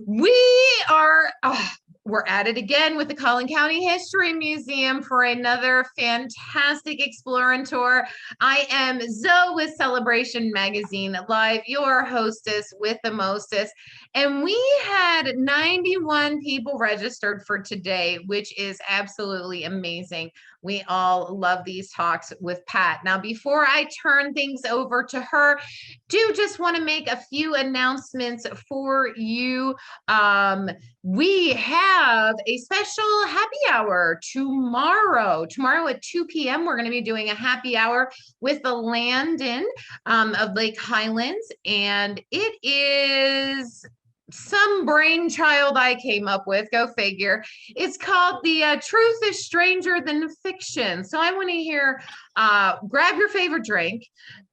We are, we're at it again with the Collin County History Museum for another fantastic exploring tour. I am Zoe with Celebration Magazine Live, your hostess with the mostest. And we had 91 people registered for today, which is absolutely amazing. We all love these talks with Pat. Now, before I turn things over to her, do just want to make a few announcements for you. We have a special happy hour tomorrow. Tomorrow at 2 p.m., we're going to be doing a happy hour with the Landon of Lake Highlands. And it is some brainchild I came up with, go figure. It's called The Truth is Stranger Than Fiction. So I want to hear, grab your favorite drink,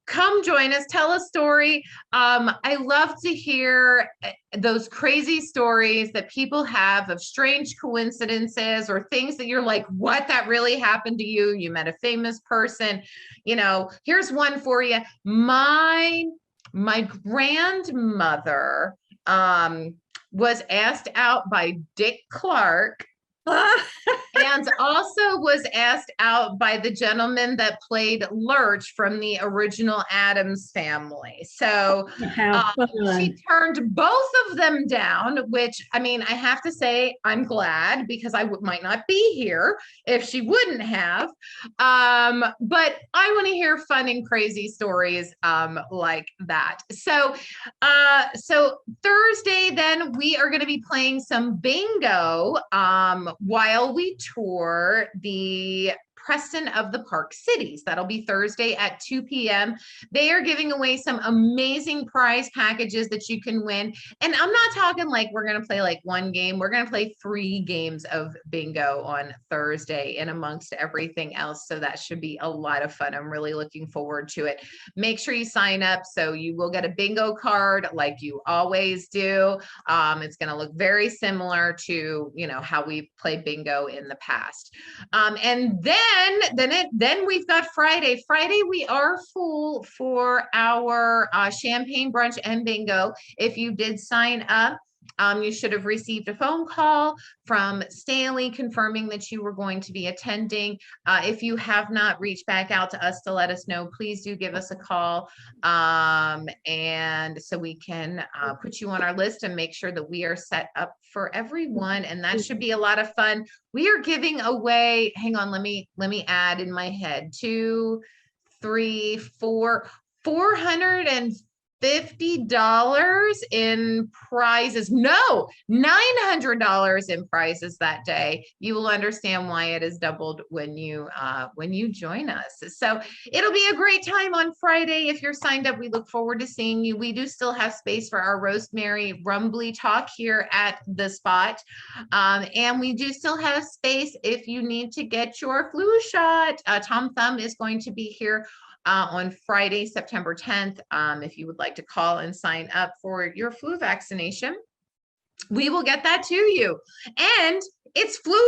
come join us, tell a story. I love to hear those crazy stories that people have of strange coincidences or things that you're like, what, that really happened to you? You met a famous person. You know, here's one for you. My grandmother was asked out by Dick Clark and also was asked out by the gentleman that played Lurch from the original Addams Family. So she turned both of them down, which, I mean, I have to say I'm glad, because I might not be here if she wouldn't have. But I want to hear fun and crazy stories like that. So Thursday, then, we are going to be playing some bingo while we tour the Preston of the Park Cities. That'll be Thursday at 2 p.m. They are giving away some amazing prize packages that you can win. And I'm not talking like we're going to play like one game. We're going to play 3 games of bingo on Thursday in amongst everything else. So that should be a lot of fun. I'm really looking forward to it. Make sure you sign up so you will get a bingo card like you always do. It's going to look very similar to, you know, how we played bingo in the past. And then we've got Friday. Friday, we are full for our champagne brunch and bingo. If you did sign up, you should have received a phone call from Stanley confirming that you were going to be attending. If you have not reached back out to us to let us know, please do give us a call. And so we can put you on our list and make sure that we are set up for everyone. And that should be a lot of fun. We are giving away, hang on, let me add in my head, 2, 3, 4, $450 in prizes. No, $900 in prizes that day. You will understand why it is doubled when you join us. So it'll be a great time on Friday. If you're signed up, we look forward to seeing you. We do still have space for our Rosemary Rumbly talk here at the spot. And we do still have space if you need to get your flu shot. Tom Thumb is going to be here on Friday, September 10th. If you would like to call and sign up for your flu vaccination, we will get that to you. And it's flu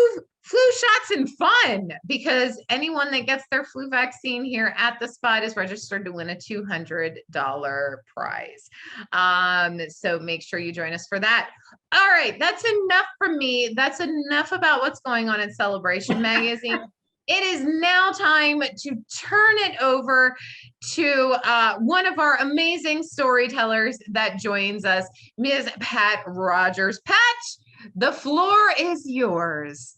shots and fun, because anyone that gets their flu vaccine here at the spot is registered to win a $200 prize. So make sure you join us for that. All right, that's enough from me. That's enough about what's going on in Celebration Magazine. It is now time to turn it over to one of our amazing storytellers that joins us, Ms. Pat Rogers. Pat, the floor is yours.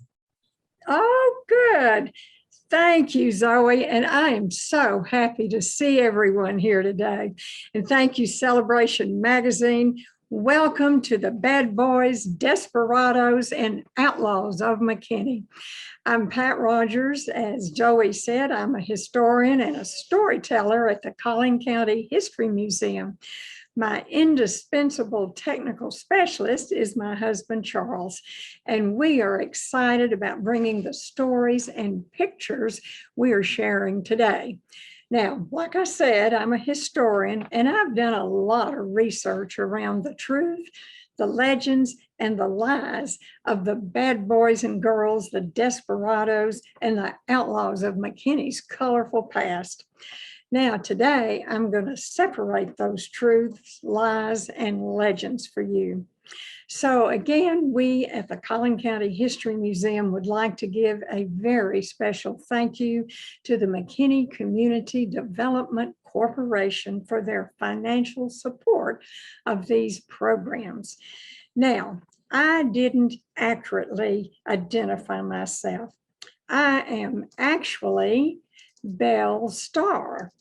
Oh, good. Thank you, Zoe. And I am so happy to see everyone here today. And thank you, Celebration Magazine. Welcome to the Bad Boys, Desperadoes, and Outlaws of McKinney. I'm Pat Rogers. As Joey said, I'm a historian and a storyteller at the Collin County History Museum. My indispensable technical specialist is my husband, Charles, and we are excited about bringing the stories and pictures we are sharing today. Now, like I said, I'm a historian, and I've done a lot of research around the truth, the legends, and the lies of the bad boys and girls, the desperados, and the outlaws of McKinney's colorful past. Now, today, I'm going to separate those truths, lies, and legends for you. So again, we at the Collin County History Museum would like to give a very special thank you to the McKinney Community Development Corporation for their financial support of these programs. Now, I didn't accurately identify myself. I am actually Belle Starr.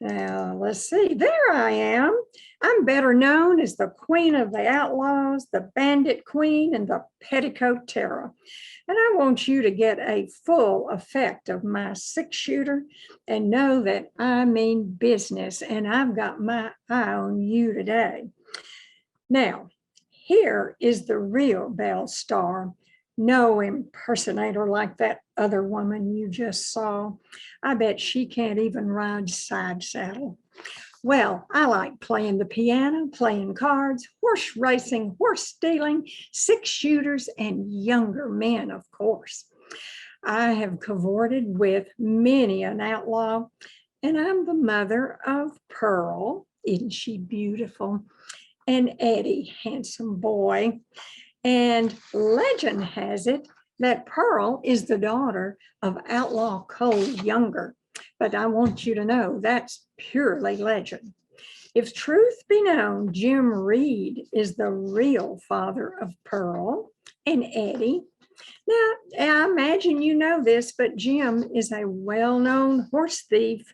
Now, let's see, there I am. I'm better known as the Queen of the Outlaws, the Bandit Queen, and the Petticoat Terror. And I want you to get a full effect of my 6-shooter and know that I mean business, and I've got my eye on you today. Now, here is the real Belle Starr. No impersonator like that other woman you just saw. I bet she can't even ride side saddle. Well, I like playing the piano, playing cards, horse racing, horse stealing, 6-shooters, and younger men, of course. I have cavorted with many an outlaw, and I'm the mother of Pearl. Isn't she beautiful? And Eddie, handsome boy. And legend has it that Pearl is the daughter of outlaw Cole Younger. But I want you to know that's purely legend. If truth be known, Jim Reed is the real father of Pearl and Eddie. Now, I imagine you know this, but Jim is a well-known horse thief.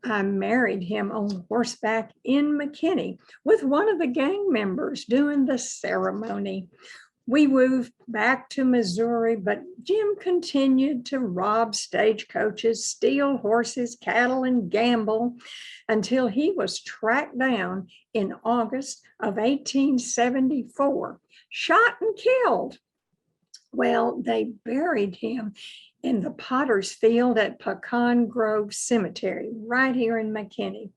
I married him on horseback in McKinney with one of the gang members doing the ceremony. We moved back to Missouri, but Jim continued to rob stagecoaches, steal horses, cattle, and gamble until he was tracked down in August of 1874, shot and killed. Well, they buried him in the Potter's Field at Pecan Grove Cemetery, right here in McKinney.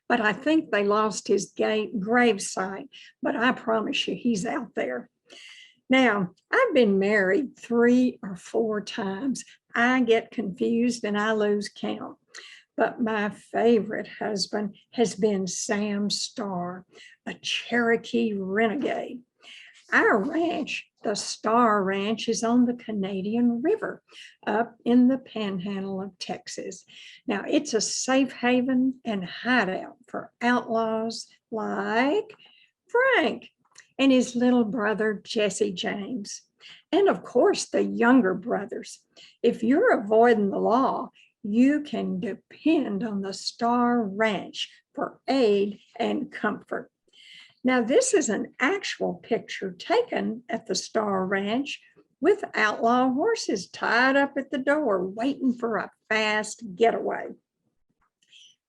But I think they lost his grave site, but I promise you he's out there. Now, I've been married 3 or 4 times. I get confused and I lose count. But my favorite husband has been Sam Starr, a Cherokee renegade. Our ranch, the Starr Ranch, is on the Canadian River up in the panhandle of Texas. Now, it's a safe haven and hideout for outlaws like Frank and his little brother, Jesse James. And of course, the younger brothers. If you're avoiding the law, you can depend on the Starr Ranch for aid and comfort. Now, this is an actual picture taken at the Starr Ranch with outlaw horses tied up at the door, waiting for a fast getaway.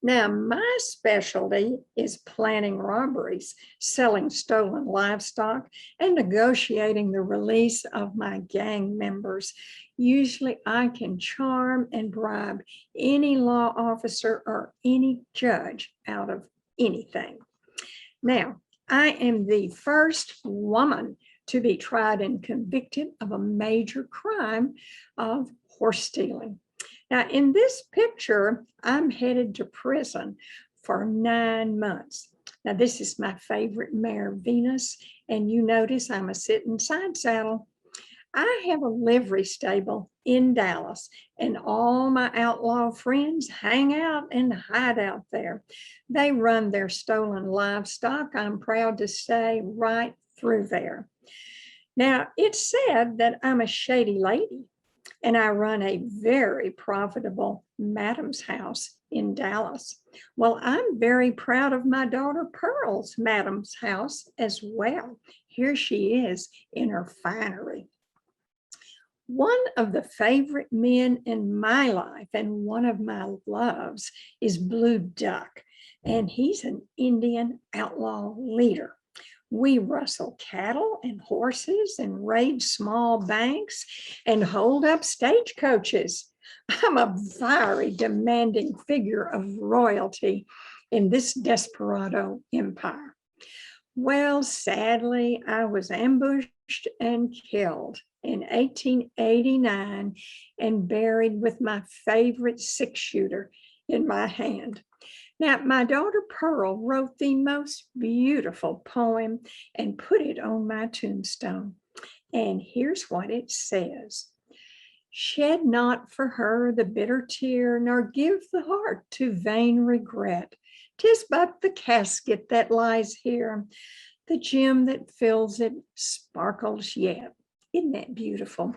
Now, my specialty is planning robberies, selling stolen livestock, and negotiating the release of my gang members. Usually, I can charm and bribe any law officer or any judge out of anything. Now, I am the first woman to be tried and convicted of a major crime of horse stealing. Now, in this picture, I'm headed to prison for 9 months. Now, this is my favorite mare, Venus, and you notice I'm a sitting side saddle. I have a livery stable in Dallas, and all my outlaw friends hang out and hide out there. They run their stolen livestock, I'm proud to say, right through there. Now, it's said that I'm a shady lady, and I run a very profitable Madam's House in Dallas. Well, I'm very proud of my daughter Pearl's Madam's House as well. Here she is in her finery. One of the favorite men in my life and one of my loves is Blue Duck, and he's an Indian outlaw leader. We rustle cattle and horses and raid small banks and hold up stagecoaches. I'm a very demanding figure of royalty in this desperado empire. Well, sadly, I was ambushed and killed in 1889 and buried with my favorite 6-shooter in my hand. Now, my daughter Pearl wrote the most beautiful poem and put it on my tombstone. And here's what it says. Shed not for her the bitter tear, nor give the heart to vain regret. 'Tis but the casket that lies here. The gem that fills it sparkles yet. Isn't that beautiful?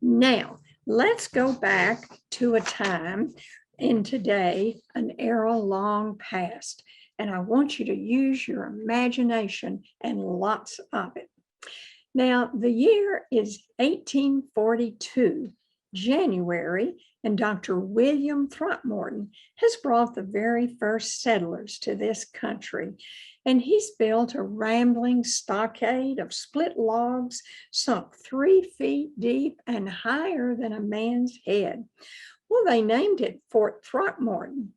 Now, let's go back to a time in today, an era long past. And I want you to use your imagination and lots of it. Now, the year is 1842, January, and Dr. William Throckmorton has brought the very first settlers to this country. And he's built a rambling stockade of split logs sunk 3 feet deep and higher than a man's head. Well, they named it Fort Throckmorton.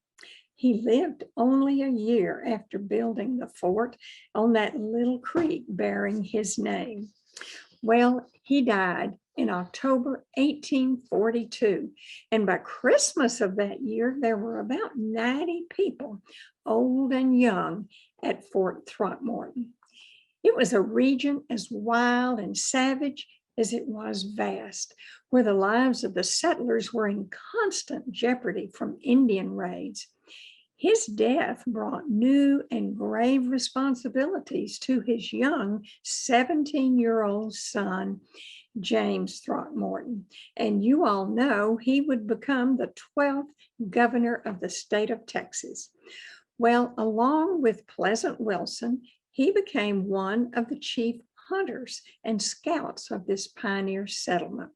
He lived only a year after building the fort on that little creek bearing his name. Well, he died in October 1842, and by Christmas of that year, there were about 90 people, old and young, at Fort Throckmorton. It was a region as wild and savage as it was vast, where the lives of the settlers were in constant jeopardy from Indian raids. His death brought new and grave responsibilities to his young 17-year-old son, James Throckmorton. And you all know he would become the 12th governor of the state of Texas. Well, along with Pleasant Wilson, he became one of the chief hunters and scouts of this pioneer settlement.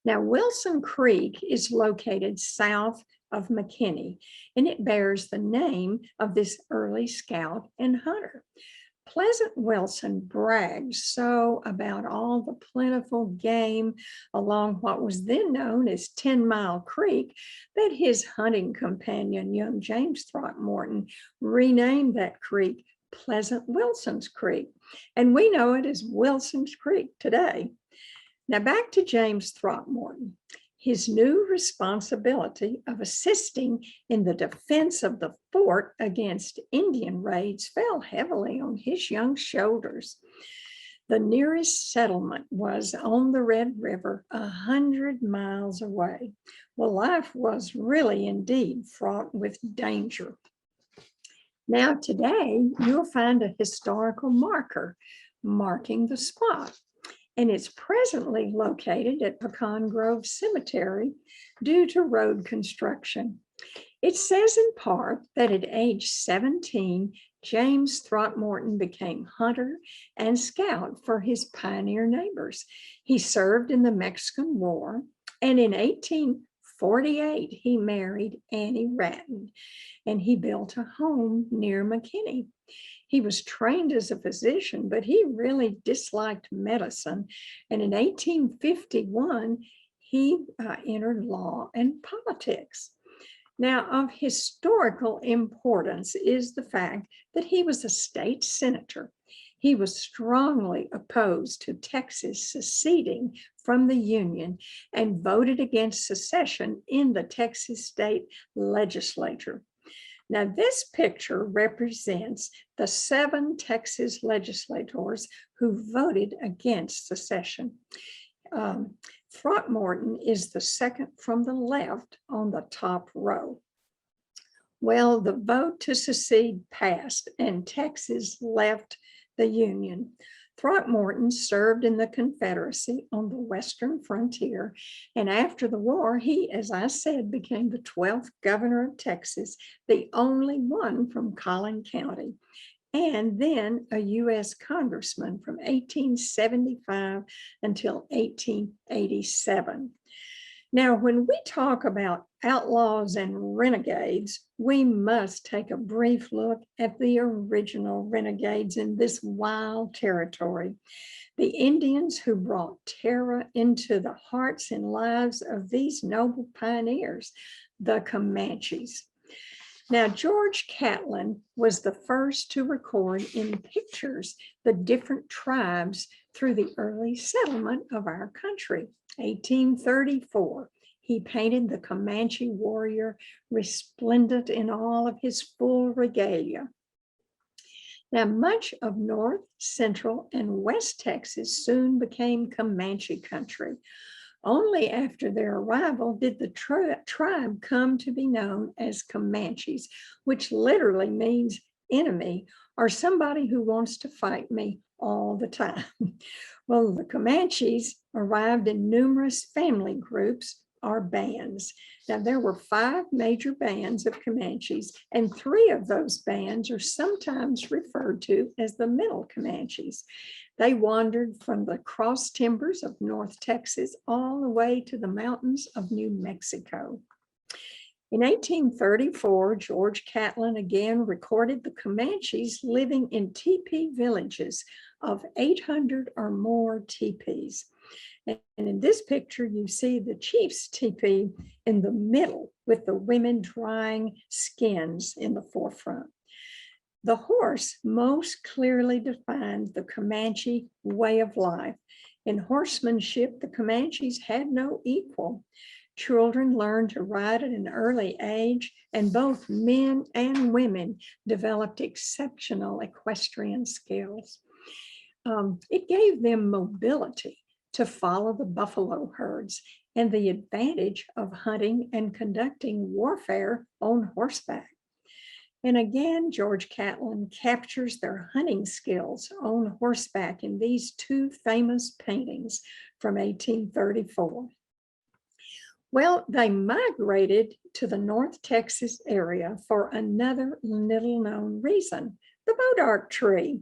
Now, Wilson Creek is located south of McKinney, and it bears the name of this early scout and hunter. Pleasant Wilson bragged so about all the plentiful game along what was then known as 10 Mile Creek that his hunting companion, young James Throckmorton, renamed that creek Pleasant Wilson's Creek, and we know it as Wilson's Creek today. Now back to James Throckmorton. His new responsibility of assisting in the defense of the fort against Indian raids fell heavily on his young shoulders. The nearest settlement was on the Red River, 100 miles away. Well, life was really indeed fraught with danger. Now today, you'll find a historical marker marking the spot, and it's presently located at Pecan Grove Cemetery due to road construction. It says in part that at age 17, James Throckmorton became hunter and scout for his pioneer neighbors. He served in the Mexican War, and in 1848, he married Annie Ratton, and he built a home near McKinney. He was trained as a physician, but he really disliked medicine. And in 1851, he entered law and politics. Now, of historical importance is the fact that he was a state senator. He was strongly opposed to Texas seceding from the Union and voted against secession in the Texas state legislature. Now, this picture represents the 7 Texas legislators who voted against secession. Throckmorton is the second from the left on the top row. Well, the vote to secede passed and Texas left the Union. Throckmorton served in the Confederacy on the western frontier, and after the war, he, as I said, became the 12th governor of Texas, the only one from Collin County, and then a U.S. congressman from 1875 until 1887. Now, when we talk about outlaws and renegades, we must take a brief look at the original renegades in this wild territory, the Indians who brought terror into the hearts and lives of these noble pioneers, the Comanches. Now, George Catlin was the first to record in pictures the different tribes through the early settlement of our country. 1834, he painted the Comanche warrior resplendent in all of his full regalia. Now, much of North, Central, and West Texas soon became Comanche country. Only after their arrival did the tribe come to be known as Comanches, which literally means enemy or somebody who wants to fight me all the time. Well, the Comanches arrived in numerous family groups or bands. Now, there were 5 major bands of Comanches, and 3 of those bands are sometimes referred to as the Middle Comanches. They wandered from the cross timbers of North Texas all the way to the mountains of New Mexico. In 1834, George Catlin again recorded the Comanches living in teepee villages of 800 or more teepees. And in this picture, you see the chief's teepee in the middle with the women drying skins in the forefront. The horse most clearly defined the Comanche way of life. In horsemanship, the Comanches had no equal. Children learned to ride at an early age, and both men and women developed exceptional equestrian skills. It gave them mobility to follow the buffalo herds and the advantage of hunting and conducting warfare on horseback. And again, George Catlin captures their hunting skills on horseback in these 2 famous paintings from 1834. Well, they migrated to the North Texas area for another little-known reason, the bodark tree.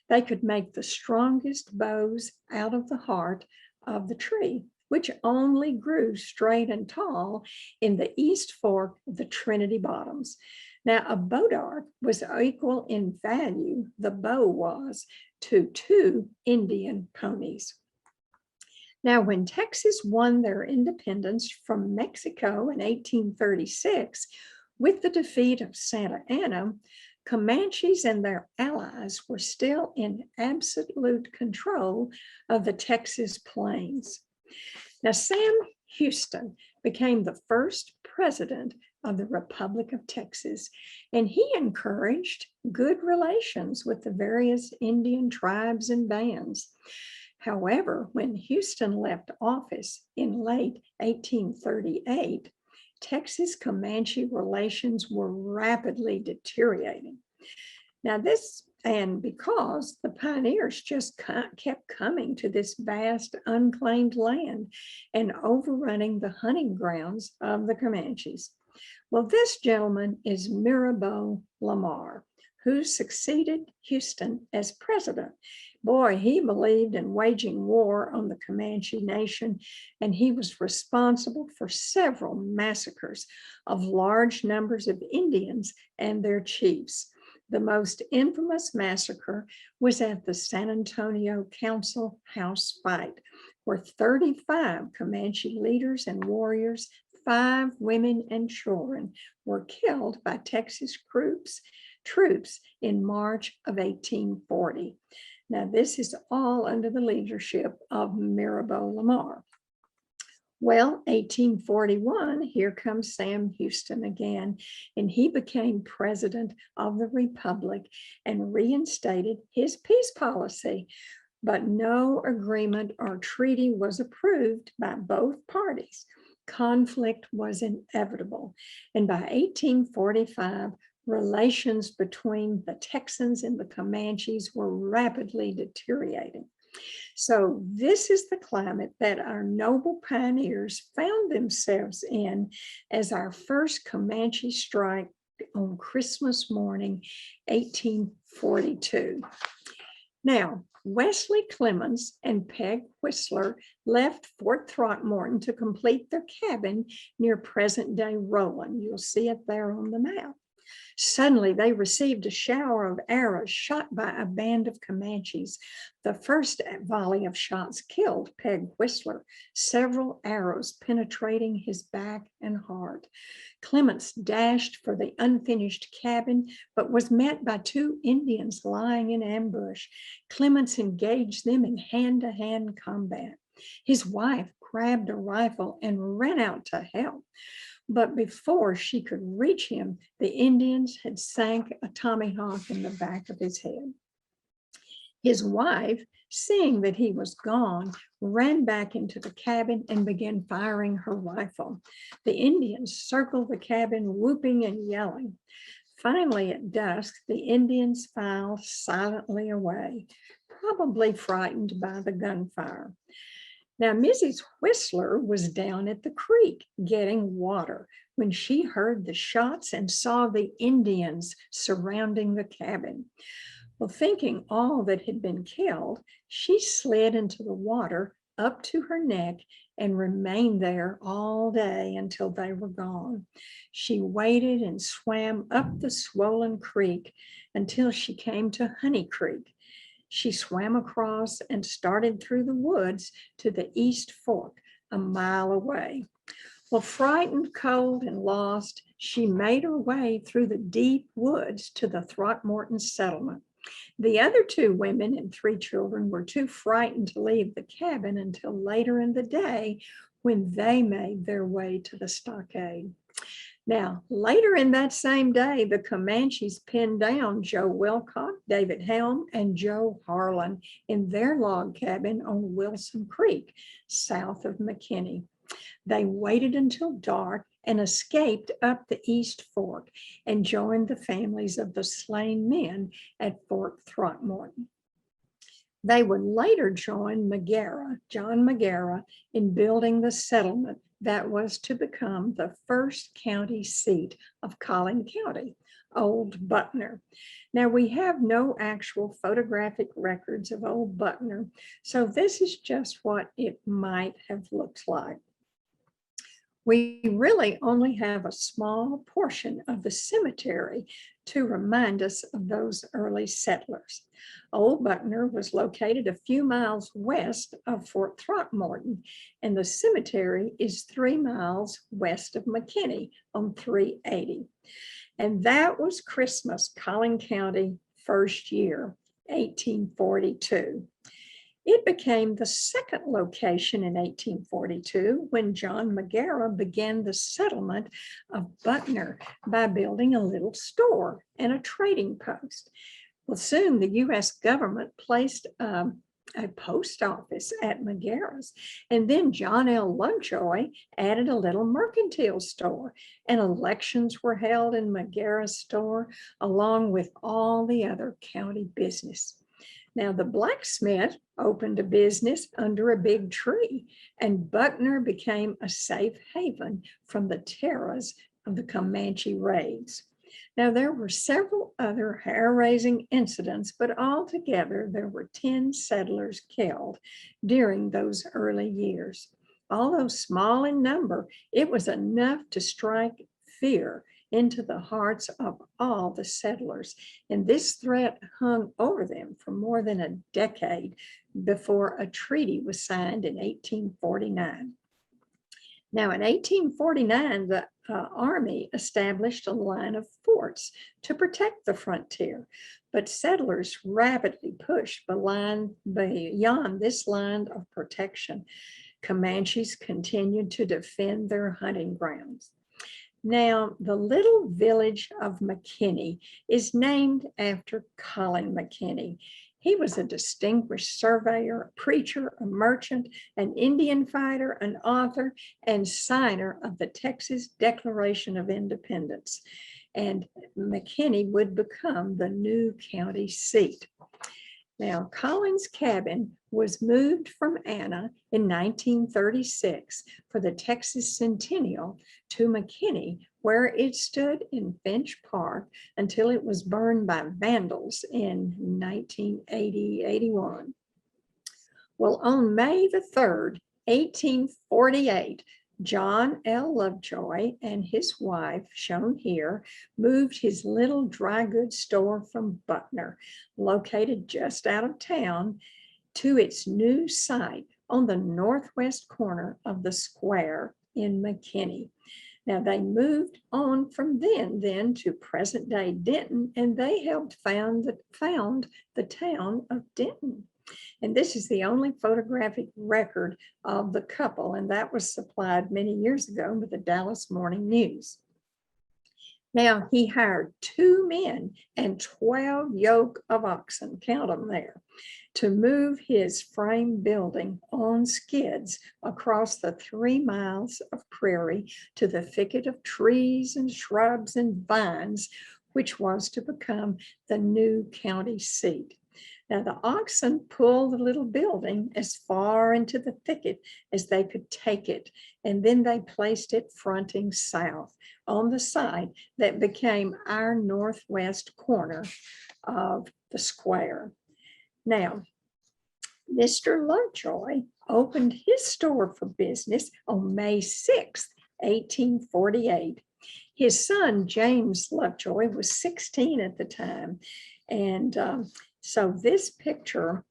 They could make the strongest bows out of the heart of the tree, which only grew straight and tall in the East Fork of the Trinity Bottoms. Now, a bodark was equal in value, the bow was, to 2 Indian ponies. Now, when Texas won their independence from Mexico in 1836, with the defeat of Santa Anna, Comanches and their allies were still in absolute control of the Texas plains. Now, Sam Houston became the first president of the Republic of Texas, and he encouraged good relations with the various Indian tribes and bands. However, when Houston left office in late 1838, Texas Comanche relations were rapidly deteriorating. Now because the pioneers just kept coming to this vast unclaimed land and overrunning the hunting grounds of the Comanches. Well, this gentleman is Mirabeau Lamar, who succeeded Houston as president. Boy, he believed in waging war on the Comanche nation, and he was responsible for several massacres of large numbers of Indians and their chiefs. The most infamous massacre was at the San Antonio Council House fight, where 35 Comanche leaders and warriors, 5 women and children, were killed by Texas troops in March of 1840. Now, this is all under the leadership of Mirabeau Lamar. Well, 1841, here comes Sam Houston again, and he became president of the Republic and reinstated his peace policy. But no agreement or treaty was approved by both parties. Conflict was inevitable, and by 1845, relations between the Texans and the Comanches were rapidly deteriorating. So this is the climate that our noble pioneers found themselves in as our first Comanche strike on Christmas morning, 1842. Now, Wesley Clemens and Peg Whistler left Fort Throckmorton to complete their cabin near present-day Roland. You'll see it there on the map. Suddenly, they received a shower of arrows shot by a band of Comanches. The first volley of shots killed Peg Whistler, several arrows penetrating his back and heart. Clements dashed for the unfinished cabin, but was met by 2 Indians lying in ambush. Clements engaged them in hand-to-hand combat. His wife grabbed a rifle and ran out to help. But before she could reach him, the Indians had sank a tomahawk in the back of his head. His wife, seeing that he was gone, ran back into the cabin and began firing her rifle. The Indians circled the cabin, whooping and yelling. Finally, at dusk, the Indians filed silently away, probably frightened by the gunfire. Now, Mrs. Whistler was down at the creek getting water when she heard the shots and saw the Indians surrounding the cabin. Well, thinking all that had been killed, she slid into the water up to her neck and remained there all day until they were gone. She waded and swam up the swollen creek until she came to Honey Creek. She swam across and started through the woods to the East Fork, a mile away. Well, frightened, cold, and lost, she made her way through the deep woods to the Throckmorton settlement. The other 2 women and 3 children were too frightened to leave the cabin until later in the day when they made their way to the stockade. Now, later in that same day, the Comanches pinned down Joe Wilcock, David Helm, and Joe Harlan in their log cabin on Wilson Creek, south of McKinney. They waited until dark and escaped up the East Fork and joined the families of the slain men at Fort Throckmorton. They would later join John Magara, in building the settlement that was to become the first county seat of Collin County, Old Buckner. Now, we have no actual photographic records of Old Buckner, so this is just what it might have looked like. We really only have a small portion of the cemetery to remind us of those early settlers. Old Buckner was located a few miles west of Fort Throckmorton, and the cemetery is 3 miles west of McKinney on 380. And that was Christmas, Collin County, first year, 1842. It became the second location in 1842 when John Magara began the settlement of Buckner by building a little store and a trading post. Well, soon the U.S. government placed a post office at Magara's, and then John L. Lovejoy added a little mercantile store, and elections were held in Magara's store along with all the other county business. Now, the blacksmith opened a business under a big tree, and Buckner became a safe haven from the terrors of the Comanche raids. Now, there were several other hair-raising incidents, but altogether there were 10 settlers killed during those early years. Although small in number, it was enough to strike fear into the hearts of all the settlers, and this threat hung over them for more than a decade before a treaty was signed in 1849. Now, in 1849, the Army established a line of forts to protect the frontier, but settlers rapidly pushed beyond this line of protection. Comanches continued to defend their hunting grounds. Now, the little village of McKinney is named after Colin Mckinney. He was a distinguished surveyor, a preacher, a merchant, an Indian fighter, an author, and signer of the Texas Declaration of Independence. And McKinney would become the new county seat. Now, Colin's cabin was moved from Anna in 1936 for the Texas Centennial to McKinney, where it stood in Finch Park until it was burned by vandals in 1980-81. Well, on May the 3rd, 1848, John L. Lovejoy and his wife, shown here, moved his little dry goods store from Buckner, located just out of town, to its new site on the northwest corner of the square in McKinney. Now, they moved on from then to present-day Denton, and they helped found the town of Denton. And this is the only photographic record of the couple, and that was supplied many years ago with the Dallas Morning News. Now, he hired 2 men and 12 yoke of oxen, count them there, to move his frame building on skids across the 3 miles of prairie to the thicket of trees and shrubs and vines, which was to become the new county seat. Now, the oxen pulled the little building as far into the thicket as they could take it, and then they placed it fronting south on the side that became our northwest corner of the square. Now, Mr. Lovejoy opened his store for business on May 6th, 1848. His son, James Lovejoy, was 16 at the time, and so this picture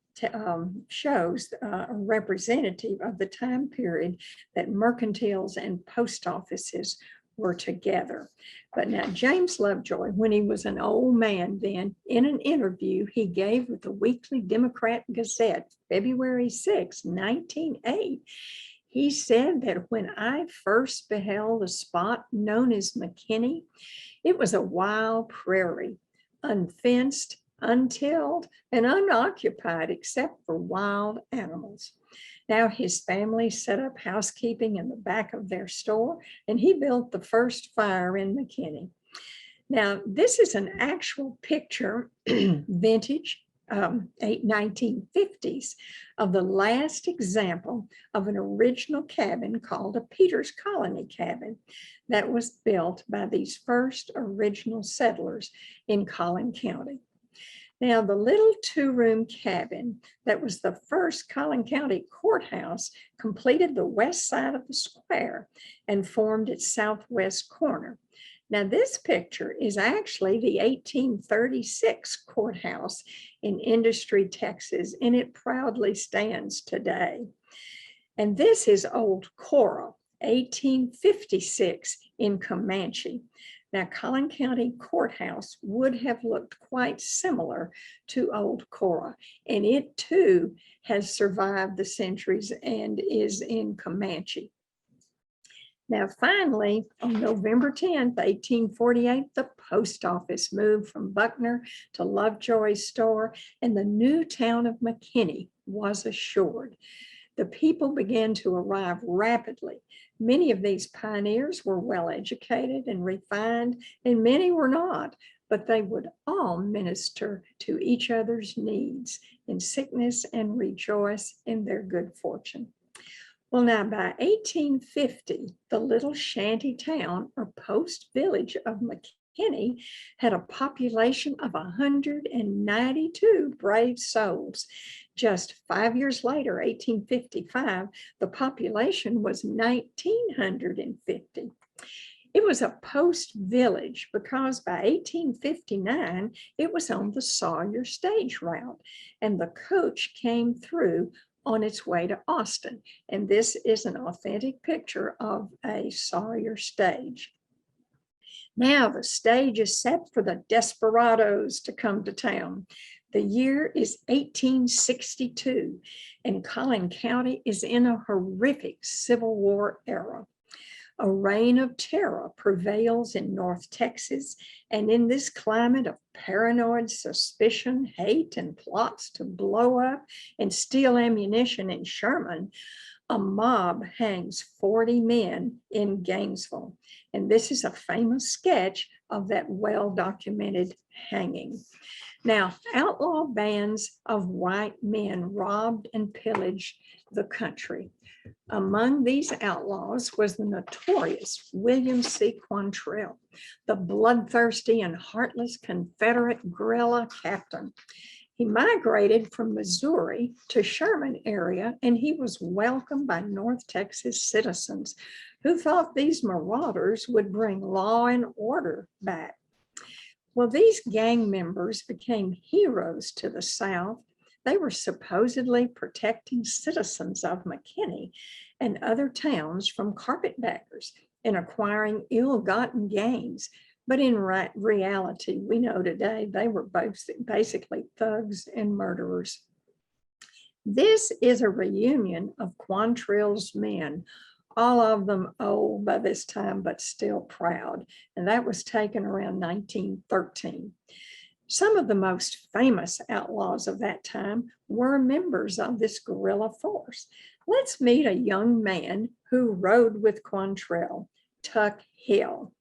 shows a representative of the time period that mercantiles and post offices were together. But now James Lovejoy, when he was an old man then, in an interview he gave with the Weekly Democrat Gazette, February 6, 1908, he said that when I first beheld the spot known as McKinney, it was a wild prairie, unfenced, untilled, and unoccupied except for wild animals. Now his family set up housekeeping in the back of their store, and he built the first fire in McKinney. Now this is an actual picture, vintage, 1950s, of the last example of an original cabin called a Peter's Colony cabin that was built by these first original settlers in Collin County. Now, the little 2-room cabin that was the first Collin County Courthouse completed the west side of the square and formed its southwest corner. Now, this picture is actually the 1836 courthouse in Industry, Texas, and it proudly stands today. And this is Old Cora, 1856 in Comanche. Now, Collin County Courthouse would have looked quite similar to Old Cora, and it too has survived the centuries and is in Comanche. Now, finally, on November 10th, 1848, the post office moved from Buckner to Lovejoy's store, and the new town of McKinney was assured. The people began to arrive rapidly. Many of these pioneers were well educated and refined, and many were not, but they would all minister to each other's needs in sickness and rejoice in their good fortune. Well, now by 1850, the little shanty town or post village of McKinney had a population of 192 brave souls. Just 5 years later, 1855, the population was 1,950. It was a post village because by 1859, it was on the Sawyer stage route, and the coach came through on its way to Austin. And this is an authentic picture of a Sawyer stage. Now the stage is set for the Desperadoes to come to town. The year is 1862, and Collin County is in a horrific Civil War era. A reign of terror prevails in North Texas, and in this climate of paranoid suspicion, hate, and plots to blow up and steal ammunition in Sherman, a mob hangs 40 men in Gainesville. And this is a famous sketch of that well-documented hanging. Now, outlaw bands of white men robbed and pillaged the country. Among these outlaws was the notorious William C. Quantrill, the bloodthirsty and heartless Confederate guerrilla captain. He migrated from Missouri to Sherman area, and he was welcomed by North Texas citizens who thought these marauders would bring law and order back. Well, these gang members became heroes to the South. They were supposedly protecting citizens of McKinney and other towns from carpetbaggers and acquiring ill-gotten gains. But in reality, we know today they were both basically thugs and murderers. This is a reunion of Quantrill's men, all of them old by this time, but still proud. And that was taken around 1913. Some of the most famous outlaws of that time were members of this guerrilla force. Let's meet a young man who rode with Quantrill, Tuck Hill.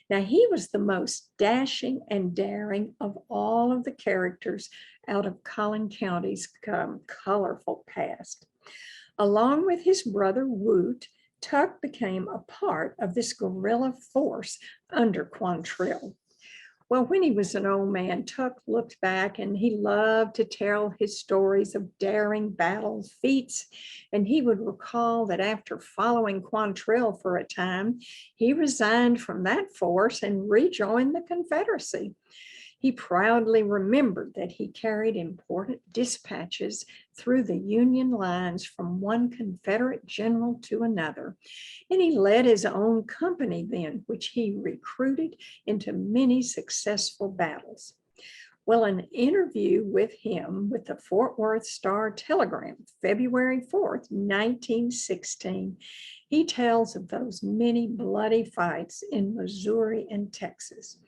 Now, he was the most dashing and daring of all of the characters out of Collin County's colorful past. Along with his brother Woot, Tuck became a part of this guerrilla force under Quantrill. Well, when he was an old man, Tuck looked back and he loved to tell his stories of daring battle feats. And he would recall that after following Quantrill for a time, he resigned from that force and rejoined the Confederacy. He proudly remembered that he carried important dispatches through the Union lines from one Confederate general to another. And he led his own company then, which he recruited into many successful battles. Well, an interview with him with the Fort Worth Star-Telegram, February 4th, 1916, he tells of those many bloody fights in Missouri and Texas.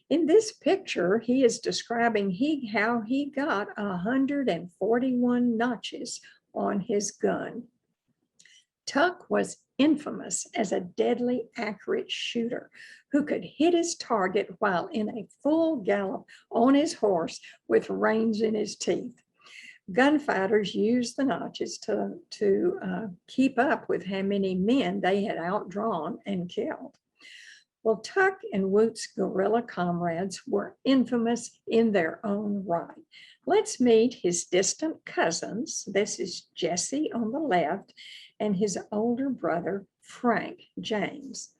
In this picture, he is describing how he got 141 notches on his gun. Tuck was infamous as a deadly accurate shooter who could hit his target while in a full gallop on his horse with reins in his teeth. Gunfighters used the notches to keep up with how many men they had outdrawn and killed. Well, Tuck and Woot's guerrilla comrades were infamous in their own right. Let's meet his distant cousins. This is Jesse on the left and his older brother, Frank James.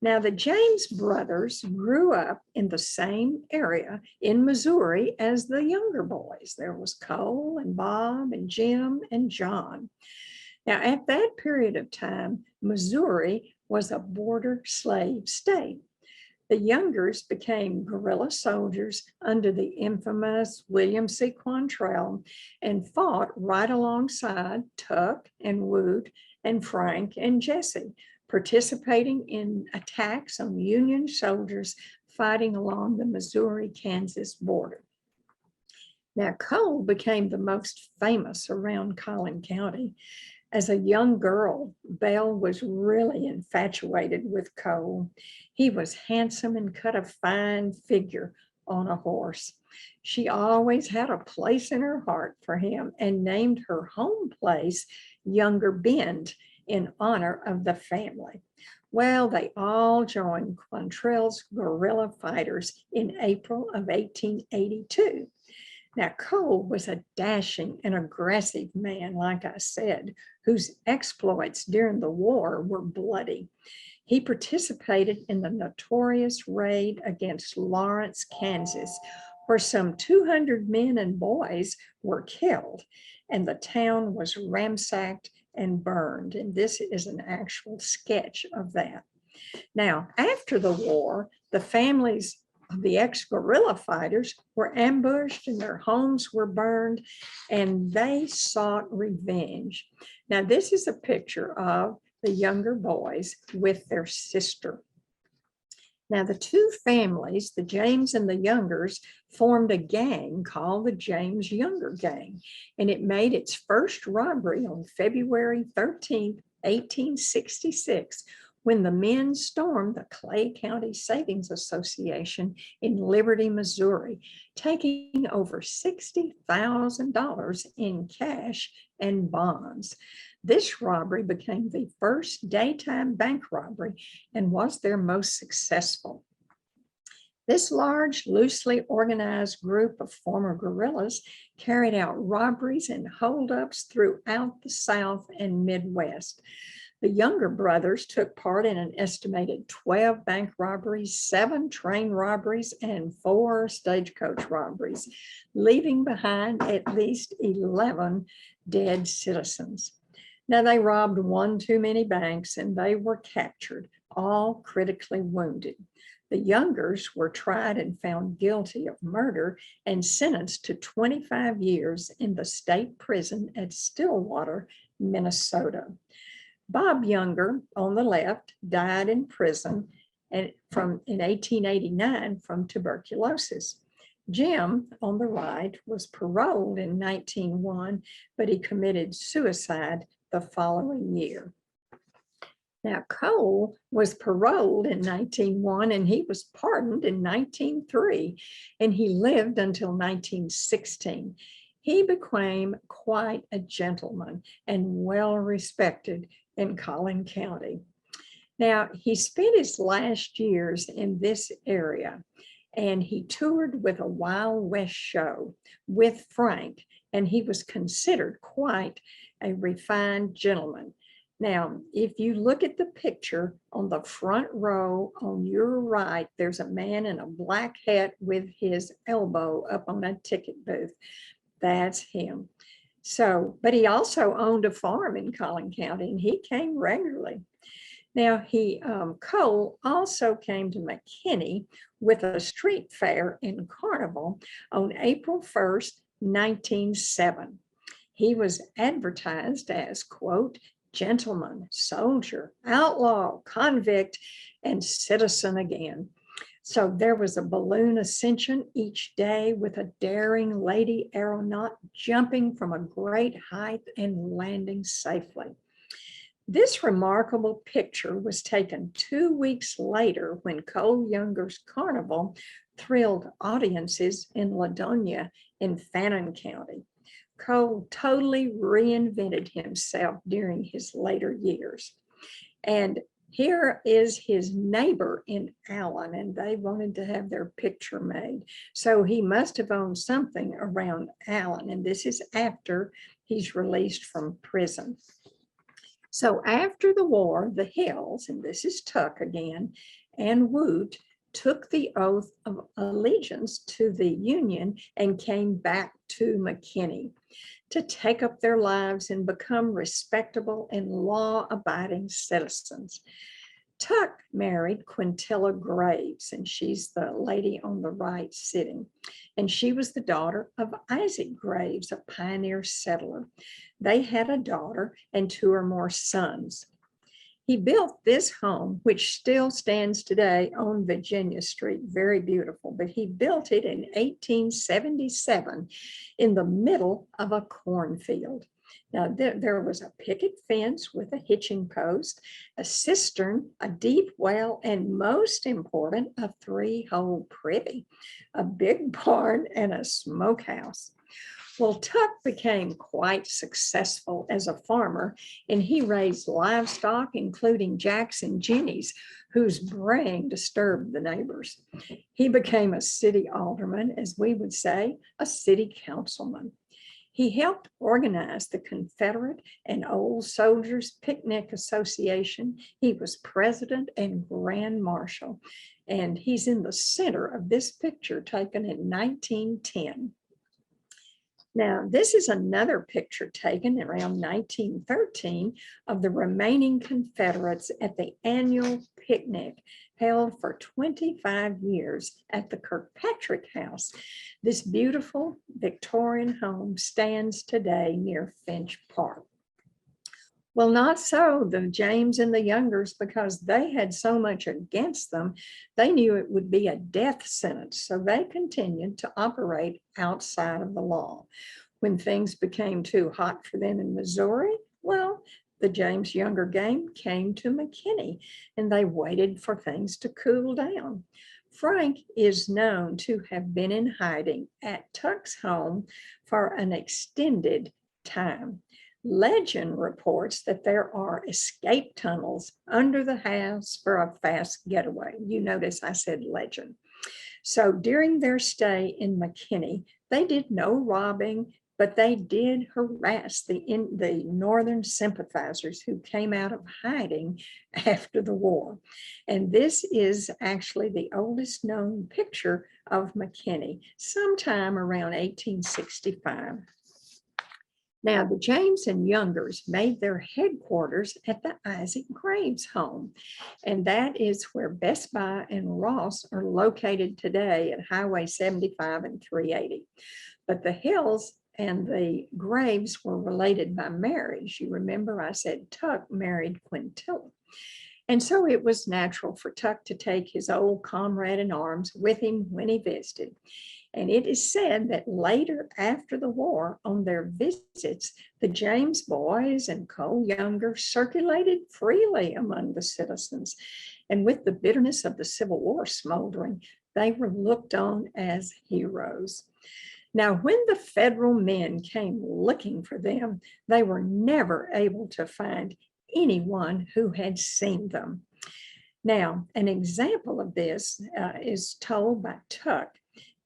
Now, the James brothers grew up in the same area in Missouri as the younger boys. There was Cole and Bob and Jim and John. Now, at that period of time, Missouri was a border slave state. The youngers became guerrilla soldiers under the infamous William C. Quantrill and fought right alongside Tuck and Woot and Frank and Jesse, participating in attacks on Union soldiers fighting along the Missouri-Kansas border. Now, Cole became the most famous around Collin County. As a young girl, Belle was really infatuated with Cole. He was handsome and cut a fine figure on a horse. She always had a place in her heart for him and named her home place Younger Bend in honor of the family. Well, they all joined Quantrill's guerrilla fighters in April of 1882. Now, Cole was a dashing and aggressive man, like I said, whose exploits during the war were bloody. He participated in the notorious raid against Lawrence, Kansas, where some 200 men and boys were killed, and the town was ransacked and burned. And this is an actual sketch of that. Now, after the war, the families of the ex-guerrilla fighters were ambushed and their homes were burned, and they sought revenge. Now, this is a picture of the younger boys with their sister. Now, the two families, the James and the Youngers, formed a gang called the James Younger Gang, and it made its first robbery on February 13th, 1866, when the men stormed the Clay County Savings Association in Liberty, Missouri, taking over $60,000 in cash and bonds. This robbery became the first daytime bank robbery and was their most successful. This large, loosely organized group of former guerrillas carried out robberies and holdups throughout the South and Midwest. The Younger brothers took part in an estimated 12 bank robberies, 7 train robberies, and 4 stagecoach robberies, leaving behind at least 11 dead citizens. Now, they robbed one too many banks and they were captured, all critically wounded. The Youngers were tried and found guilty of murder and sentenced to 25 years in the state prison at Stillwater, Minnesota. Bob Younger, on the left, died in prison in 1889 from tuberculosis. Jim, on the right, was paroled in 1901, but he committed suicide the following year. Now, Cole was paroled in 1901 and he was pardoned in 1903, and he lived until 1916. He became quite a gentleman and well respected in Collin County. Now, he spent his last years in this area, and he toured with a Wild West show with Frank, and he was considered quite a refined gentleman. Now, if you look at the picture on the front row on your right, there's a man in a black hat with his elbow up on a ticket booth. That's him. So, but he also owned a farm in Collin County, and he came regularly. Now, Cole also came to McKinney with a street fair and carnival on April 1st, 1907. He was advertised as, quote, gentleman, soldier, outlaw, convict, and citizen again. So there was a balloon ascension each day with a daring lady aeronaut jumping from a great height and landing safely. This remarkable picture was taken 2 weeks later when Cole Younger's carnival thrilled audiences in Ladonia in Fannin County. Cole totally reinvented himself during his later years. And here is his neighbor in Allen, and they wanted to have their picture made. So he must have owned something around Allen, and this is after he's released from prison. So after the war, the Hills, and this is Tuck again, and Woot took the oath of allegiance to the Union and came back to McKinney to take up their lives and become respectable and law-abiding citizens. Tuck married Quintilla Graves, and she's the lady on the right sitting. And she was the daughter of Isaac Graves, a pioneer settler. They had a daughter and 2 or more sons. He built this home, which still stands today on Virginia Street, very beautiful, but he built it in 1877 in the middle of a cornfield. Now, there was a picket fence with a hitching post, a cistern, a deep well, and most important, a 3-hole privy, a big barn, and a smokehouse. Well, Tuck became quite successful as a farmer, and he raised livestock, including jacks and jennies, whose braying disturbed the neighbors. He became a city alderman, as we would say, a city councilman. He helped organize the Confederate and Old Soldiers Picnic Association. He was president and grand marshal, and he's in the center of this picture taken in 1910. Now, this is another picture taken around 1913 of the remaining Confederates at the annual picnic held for 25 years at the Kirkpatrick House. This beautiful Victorian home stands today near Finch Park. Well, not so the James and the Youngers, because they had so much against them. They knew it would be a death sentence, so they continued to operate outside of the law. When things became too hot for them in Missouri, well, the James Younger gang came to McKinney, and they waited for things to cool down. Frank is known to have been in hiding at Tuck's home for an extended time. Legend reports that there are escape tunnels under the house for a fast getaway. You notice I said legend. So during their stay in McKinney, they did no robbing, but they did harass the Northern sympathizers who came out of hiding after the war. And this is actually the oldest known picture of McKinney, sometime around 1865. Now, the James and Youngers made their headquarters at the Isaac Graves home, and that is where Best Buy and Ross are located today at Highway 75 and 380. But the Hills and the Graves were related by marriage. You remember I said Tuck married Quintill. And so it was natural for Tuck to take his old comrade in arms with him when he visited. And it is said that later after the war, on their visits, the James boys and Cole Younger circulated freely among the citizens. And with the bitterness of the Civil War smoldering, they were looked on as heroes. Now, when the federal men came looking for them, they were never able to find anyone who had seen them. Now, an example of this is told by Tuck.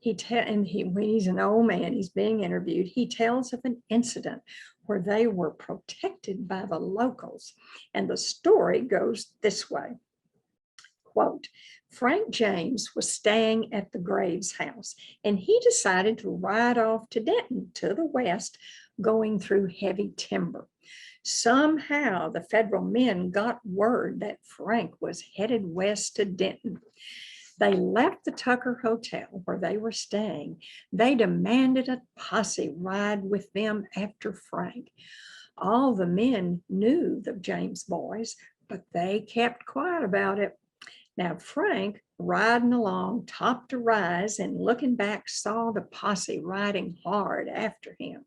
When he's an old man, he's being interviewed, he tells of an incident where they were protected by the locals. And the story goes this way. Quote, Frank James was staying at the Graves house, and he decided to ride off to Denton to the west, going through heavy timber. Somehow the federal men got word that Frank was headed west to Denton. They left the Tucker Hotel where they were staying. They demanded a posse ride with them after Frank. All the men knew the James boys, but they kept quiet about it. Now, Frank, riding along, topped a rise and looking back, saw the posse riding hard after him.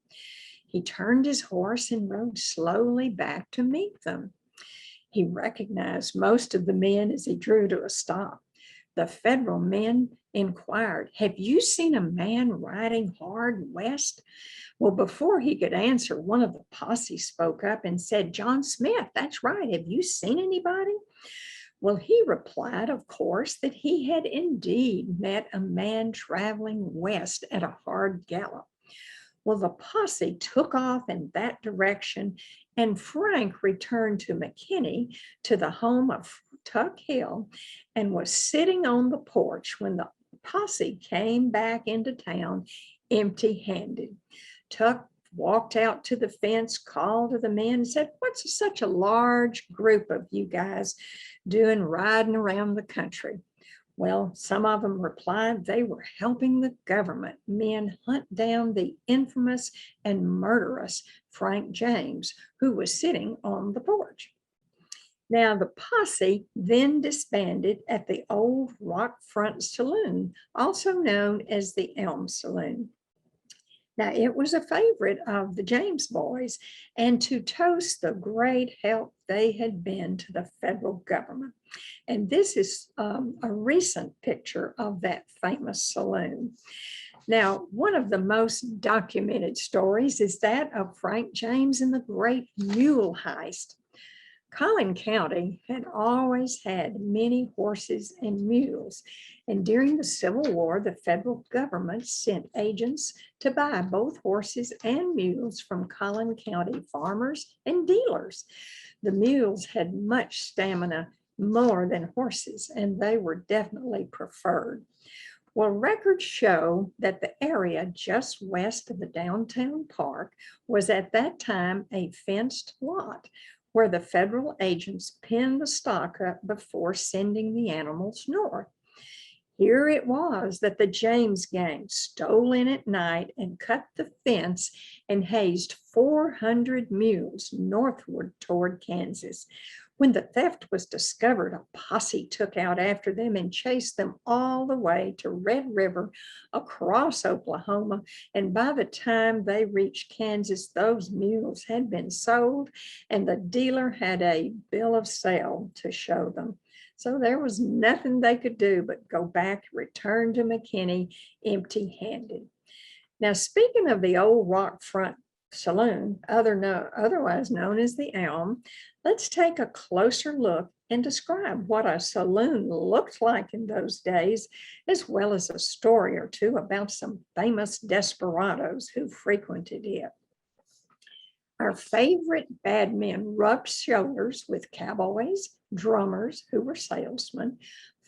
He turned his horse and rode slowly back to meet them. He recognized most of the men as he drew to a stop. The federal men inquired, have you seen a man riding hard west? Well, before he could answer, one of the posse spoke up and said, John Smith, that's right. Have you seen anybody? Well, he replied, of course, that he had indeed met a man traveling west at a hard gallop. Well, the posse took off in that direction, and Frank returned to McKinney, to the home of Tuck Hill, and was sitting on the porch when the posse came back into town empty-handed. Tuck walked out to the fence, called to the men, and said, what's such a large group of you guys doing riding around the country? Well, some of them replied they were helping the government men hunt down the infamous and murderous Frank James, who was sitting on the porch. Now, the posse then disbanded at the old Rockfront Saloon, also known as the Elm Saloon. Now, it was a favorite of the James boys, and to toast the great help they had been to the federal government. And this is a recent picture of that famous saloon. Now, one of the most documented stories is that of Frank James and the great Mule Heist. Collin County had always had many horses and mules, and during the Civil War, the federal government sent agents to buy both horses and mules from Collin County farmers and dealers. The mules had much stamina, more than horses, and they were definitely preferred. Well, records show that the area just west of the downtown park was at that time a fenced lot, where the federal agents pinned the stock up before sending the animals north. Here it was that the James gang stole in at night and cut the fence and hazed 400 mules northward toward Kansas. When the theft was discovered, a posse took out after them and chased them all the way to Red River across Oklahoma. And by the time they reached Kansas, those mules had been sold and the dealer had a bill of sale to show them. So there was nothing they could do but go back, return to McKinney empty-handed. Now, speaking of the old Rockfront Saloon, otherwise known as the Elm, let's take a closer look and describe what a saloon looked like in those days, as well as a story or two about some famous desperados who frequented it. Our favorite bad men rubbed shoulders with cowboys, drummers who were salesmen,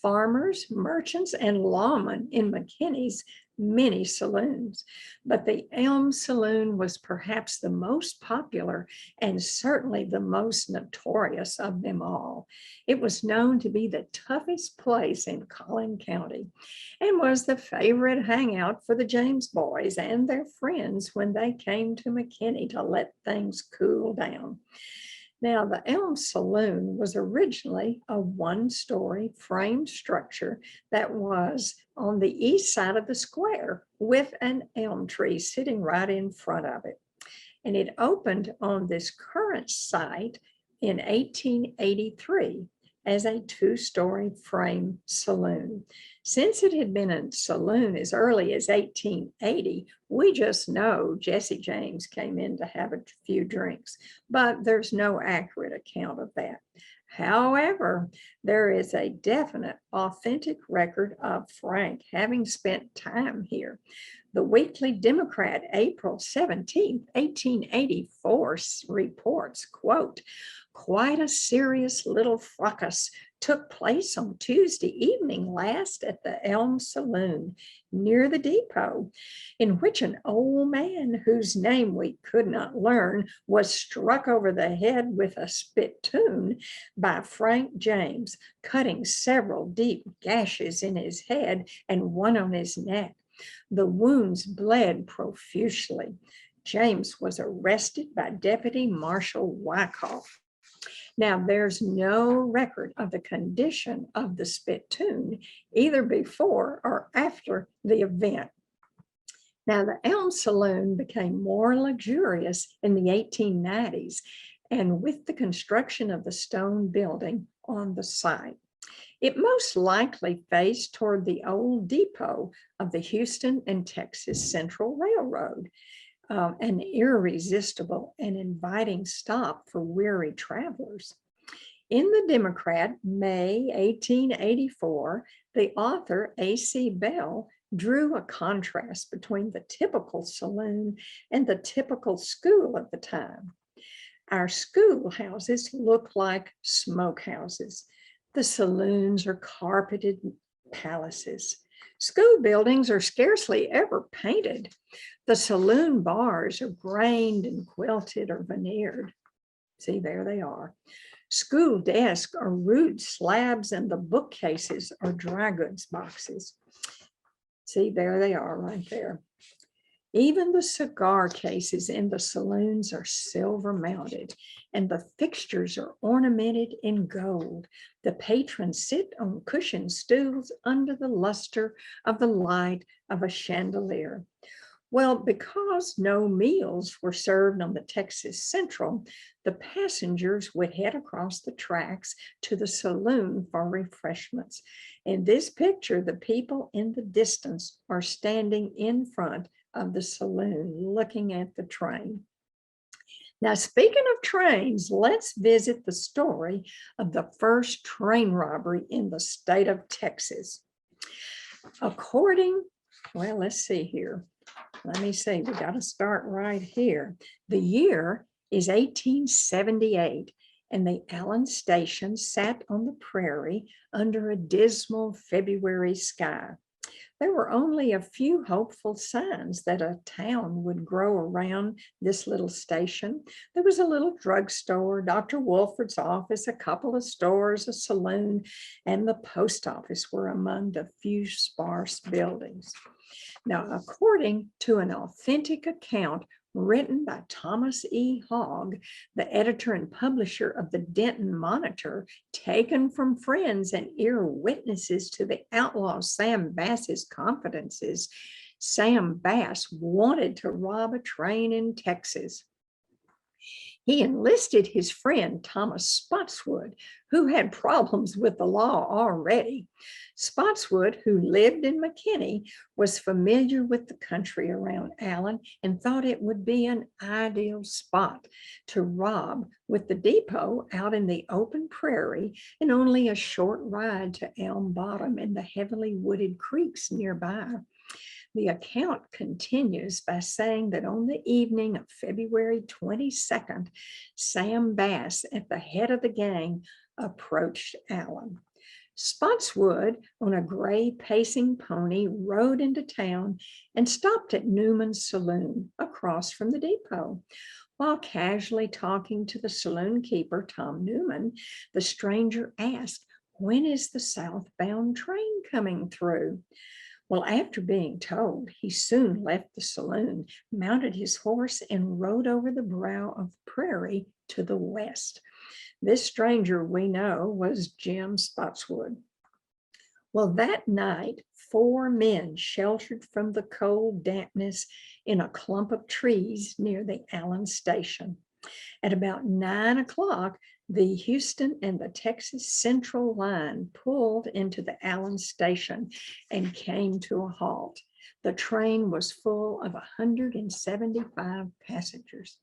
farmers, merchants, and lawmen in McKinney's many saloons. But the Elm Saloon was perhaps the most popular and certainly the most notorious of them all. It was known to be the toughest place in Collin County and was the favorite hangout for the James boys and their friends when they came to McKinney to let things cool down. Now, the Elm Saloon was originally a one-story framed structure that was on the east side of the square with an elm tree sitting right in front of it. And it opened on this current site in 1883 as a two-story frame saloon. Since it had been a saloon as early as 1880, we just know Jesse James came in to have a few drinks, but there's no accurate account of that. However, there is a definite, authentic record of Frank having spent time here. The Weekly Democrat, April 17, 1884, reports, quote, "Quite a serious little fracas took place on Tuesday evening last at the Elm Saloon near the depot, in which an old man whose name we could not learn was struck over the head with a spittoon by Frank James, cutting several deep gashes in his head and one on his neck. The wounds bled profusely. James was arrested by Deputy Marshal Wyckoff." Now, there's no record of the condition of the spittoon either before or after the event. Now, the Elm Saloon became more luxurious in the 1890s and with the construction of the stone building on the site. It most likely faced toward the old depot of the Houston and Texas Central Railroad, an irresistible and inviting stop for weary travelers. In the Democrat, May 1884, the author A.C. Bell drew a contrast between the typical saloon and the typical school at the time. Our schoolhouses look like smokehouses. The saloons are carpeted palaces. School buildings are scarcely ever painted. The saloon bars are grained and quilted or veneered. See, there they are. School desks are rude slabs and the bookcases are dry goods boxes. See, there they are right there. Even the cigar cases in the saloons are silver mounted and the fixtures are ornamented in gold. The patrons sit on cushioned stools under the luster of the light of a chandelier. Well, because no meals were served on the Texas Central, the passengers would head across the tracks to the saloon for refreshments. In this picture, the people in the distance are standing in front of the saloon looking at the train. Now, speaking of trains, let's visit the story of the first train robbery in the state of Texas. Let's see here. Let me see, we got to start right here. The year is 1878, and the Allen station sat on the prairie under a dismal February sky. There were only a few hopeful signs that a town would grow around this little station. There was a little drugstore, Dr. Wolford's office, a couple of stores, a saloon, and the post office were among the few sparse buildings. Now, according to an authentic account written by Thomas E. Hogg, the editor and publisher of the Denton Monitor, taken from friends and ear witnesses to the outlaw Sam Bass's confidences, Sam Bass wanted to rob a train in Texas. He enlisted his friend Thomas Spotswood, who had problems with the law already. Spotswood, who lived in McKinney, was familiar with the country around Allen and thought it would be an ideal spot to rob, with the depot out in the open prairie and only a short ride to Elm Bottom and the heavily wooded creeks nearby. The account continues by saying that on the evening of February 22nd, Sam Bass, at the head of the gang, approached Allen. Spotswood, on a gray pacing pony, rode into town and stopped at Newman's Saloon across from the depot. While casually talking to the saloon keeper, Tom Newman, the stranger asked, "When is the southbound train coming through?" Well, after being told, he soon left the saloon, mounted his horse, and rode over the brow of the prairie to the west. This stranger, we know, was Jim Spotswood. Well, that night, 4 men sheltered from the cold dampness in a clump of trees near the Allen station. At about 9 o'clock, the Houston and the Texas Central line pulled into the Allen station and came to a halt. The train was full of 175 passengers.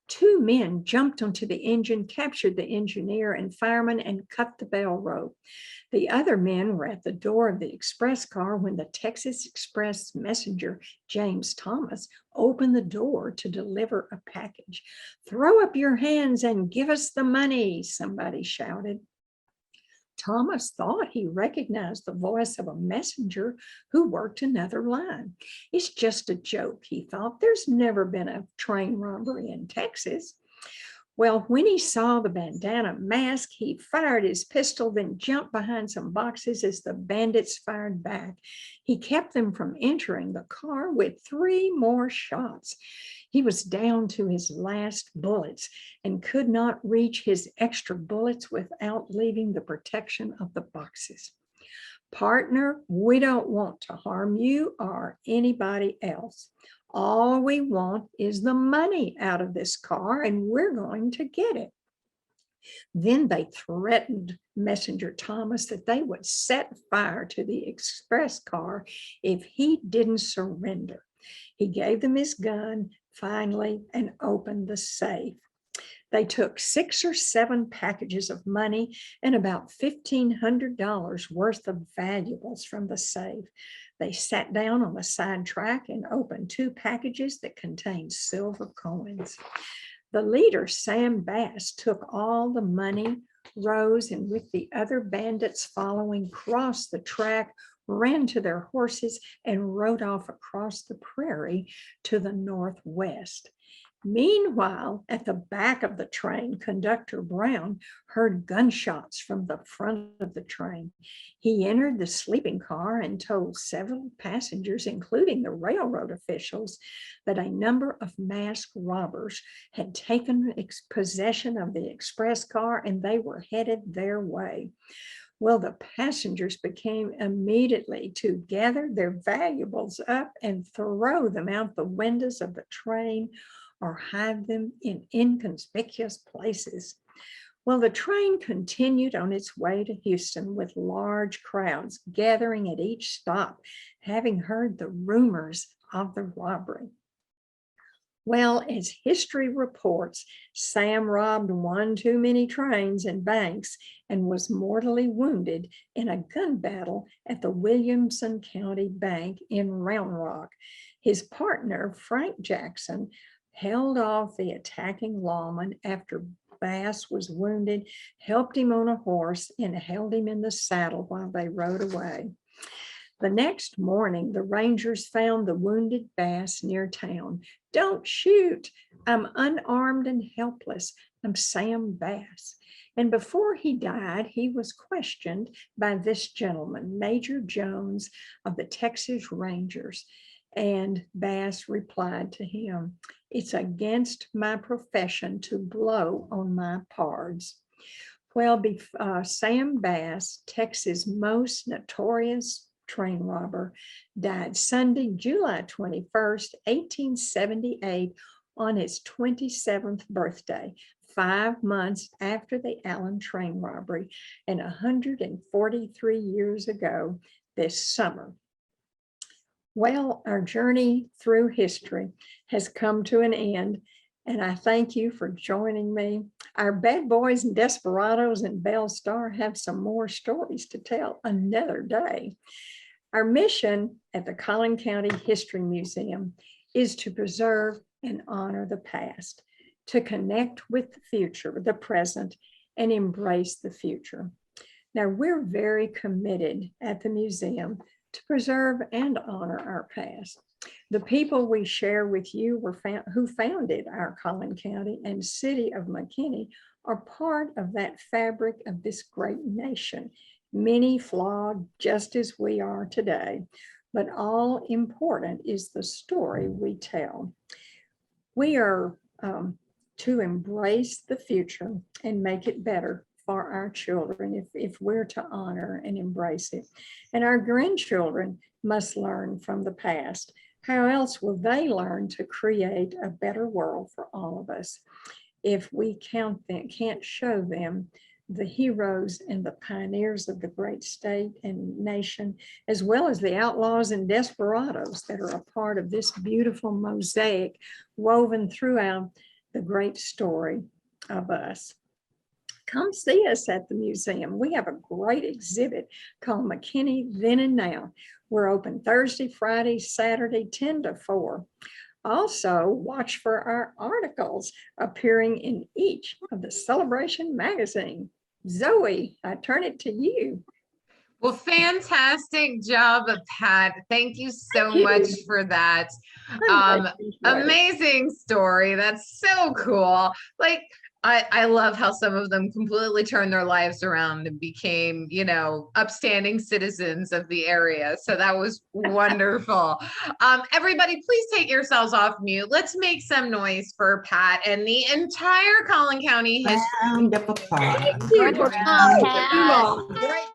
2 men jumped onto the engine, captured the engineer and fireman, and cut the bell rope. The other men were at the door of the express car when the Texas Express messenger, James Thomas, opened the door to deliver a package. "Throw up your hands and give us the money," somebody shouted. Thomas thought he recognized the voice of a messenger who worked another line. "It's just a joke," he thought. "There's never been a train robbery in Texas." Well, when he saw the bandana mask, he fired his pistol, then jumped behind some boxes as the bandits fired back. He kept them from entering the car with 3 more shots. He was down to his last bullets and could not reach his extra bullets without leaving the protection of the boxes. "Partner, we don't want to harm you or anybody else. All we want is the money out of this car, and we're going to get it." Then they threatened Messenger Thomas that they would set fire to the express car if he didn't surrender. He gave them his gun finally and opened the safe. They took 6 or 7 packages of money and about $1,500 worth of valuables from the safe. They sat down on the side track and opened 2 packages that contained silver coins. The leader, Sam Bass, took all the money, rose, and with the other bandits following, crossed the track, ran to their horses, and rode off across the prairie to the northwest. Meanwhile, at the back of the train, Conductor Brown heard gunshots from the front of the train. He entered the sleeping car and told several passengers, including the railroad officials, that a number of masked robbers had taken possession of the express car and they were headed their way. Well, the passengers became immediately to gather their valuables up and throw them out the windows of the train or hide them in inconspicuous places. Well, the train continued on its way to Houston with large crowds gathering at each stop, having heard the rumors of the robbery. Well, as history reports, Sam robbed 1 too many trains and banks and was mortally wounded in a gun battle at the Williamson County Bank in Round Rock. His partner, Frank Jackson, held off the attacking lawman after Bass was wounded, helped him on a horse, and held him in the saddle while they rode away. The next morning, the Rangers found the wounded Bass near town. "Don't shoot. I'm unarmed and helpless. I'm Sam Bass." And before he died, he was questioned by this gentleman, Major Jones of the Texas Rangers. And Bass replied to him, "It's against my profession to blow on my pards." Well, Sam Bass, Texas' most notorious train robber, died Sunday, July 21st, 1878, on his 27th birthday, 5 months after the Allen train robbery and 143 years ago this summer. Well, our journey through history has come to an end, and I thank you for joining me. Our bad boys and desperados and Belle Star have some more stories to tell another day. Our mission at the Collin County History Museum is to preserve and honor the past, to connect with the future, the present, and embrace the future. Now, we're very committed at the museum to preserve and honor our past. The people we share with you who founded our Collin County and city of McKinney are part of that fabric of this great nation, many flawed just as we are today, but all important is the story we tell. We are to embrace the future and make it better for our children if we're to honor and embrace it. And our grandchildren must learn from the past. How else will they learn to create a better world for all of us if we can't show them the heroes and the pioneers of the great state and nation, as well as the outlaws and desperados that are a part of this beautiful mosaic woven throughout the great story of us. Come see us at the museum. We have a great exhibit called McKinney Then and Now. We're open Thursday, Friday, Saturday, 10 to 4. Also, watch for our articles appearing in each of the Celebration magazine. Zoe, I turn it to you. Well, fantastic job, Pat. Thank you so much for that. Amazing story. That's so cool. Like, I love how some of them completely turned their lives around and became, you know, upstanding citizens of the area. So that was wonderful. Everybody, please take yourselves off mute. Let's make some noise for Pat and the entire Collin County history. Round of applause. Thank you. Great job, Pat. Great.